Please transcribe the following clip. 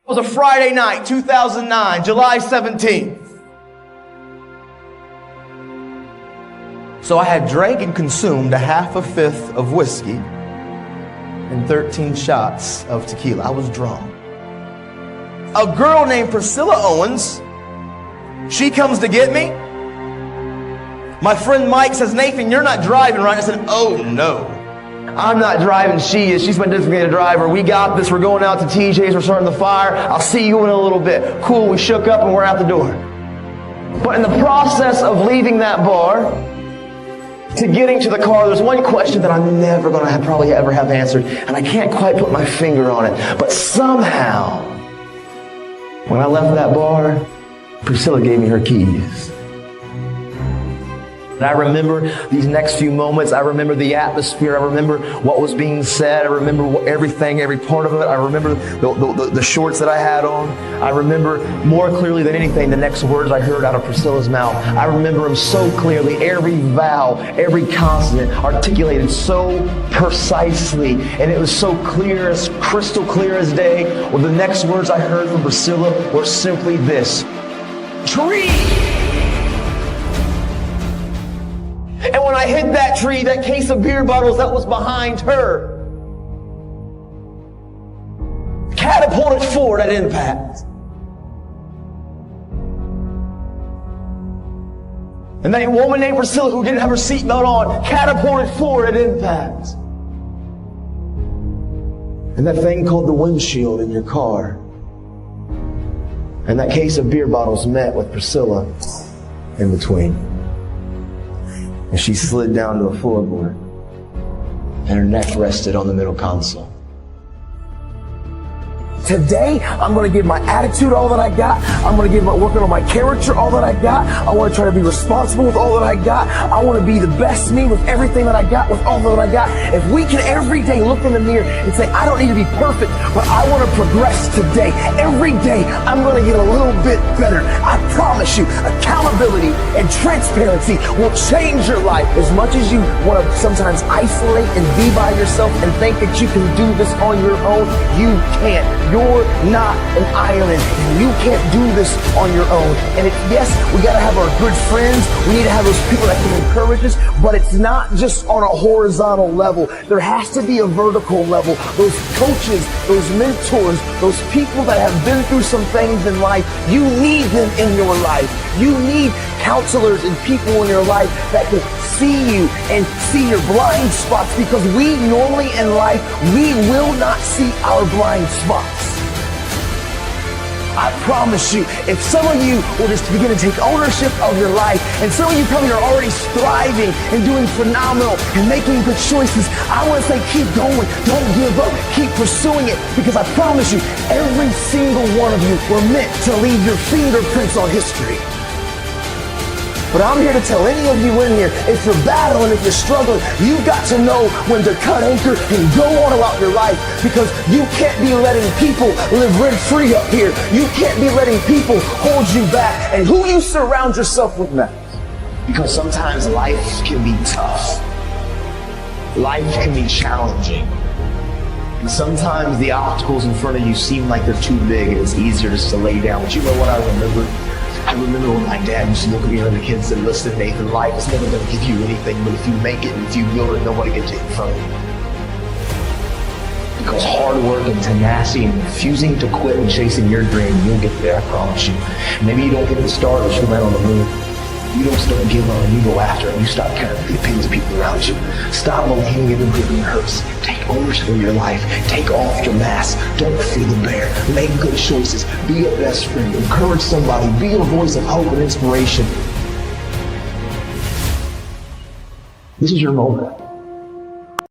It was a Friday night, 2009, July 17th. So I had drank and consumed a half a fifth of whiskey and 13 shots of tequila. I was drunk. A girl named Priscilla Owens, she comes to get me. My friend Mike says, "Nathan, you're not driving, right?" I said, "Oh no, I'm not driving. She is. She's my designated driver. We got this. We're going out to TJ's. We're starting the fire. I'll see you in a little bit." Cool. We shook up and we're out the door. But in the process of leaving that bar to getting to the car, there's one question that I'm never going to probably ever have answered, and I can't quite put my finger on it. But somehow, when I left that bar, Priscilla gave me her keys. And I remember these next few moments. I remember the atmosphere. I remember what was being said. I remember everything, every part of it. I remember the shorts that I had on. I remember more clearly than anything the next words I heard out of Priscilla's mouth. I remember them so clearly. Every vowel, every consonant articulated so precisely. And it was so clear, as crystal clear as day. Well, the next words I heard from Priscilla were simply this: tree! And when I hit that tree, that case of beer bottles that was behind her catapulted forward at impact. And that woman named Priscilla, who didn't have her seatbelt on, catapulted forward at impact. And that thing called the windshield in your car and that case of beer bottles met with Priscilla in between. And she slid down to a floorboard, and her neck rested on the middle console. Today, I'm going to give my attitude all that I got. I'm going to give working on my character all that I got. I want to try to be responsible with all that I got. I want to be the best me with everything that I got, with all that I got. If we can every day look in the mirror and say, I don't need to be perfect, but I want to progress today. Every day, I'm going to get a little bit better. I promise you, accountability and transparency will change your life. As much as you want to sometimes isolate and be by yourself and think that you can do this on your own, you can't. You're not an island. You can't do this on your own. And yes, we gotta have our good friends. We need to have those people that can encourage us, but it's not just on a horizontal level. There has to be a vertical level. Those coaches, those mentors, those people that have been through some things in life, you need them in your life. You need counselors and people in your life that can see you and see your blind spots, because we normally in life, we will not see our blind spots. I promise you, if some of you will just begin to take ownership of your life, and some of you probably are already striving and doing phenomenal and making good choices, I want to say keep going, don't give up, keep pursuing it, because I promise you, every single one of you were meant to leave your fingerprints on history. But I'm here to tell any of you in here, if you're battling, if you're struggling, you've got to know when to cut anchor and go on about your life, because you can't be letting people live rent-free up here. You can't be letting people hold you back. And who you surround yourself with matters. Because sometimes life can be tough. Life can be challenging. And sometimes the obstacles in front of you seem like they're too big and it's easier just to lay down. But you know what I remember? I remember when my dad used to look at me and the kids and said, "Listen, Nathan, life is never going to give you anything, but if you make it and if you build it, nobody can take it from you." Because hard work and tenacity and refusing to quit and chasing your dream, you'll get there, I promise you. Maybe you don't get the start, but you land on the moon. You don't start giving up and you go after it, and you stop caring for the opinions of people around you. Stop blaming everybody when it hurts. Take ownership of your life. Take off your mask. Don't fear the bear. Make good choices. Be a best friend. Encourage somebody. Be a voice of hope and inspiration. This is your moment.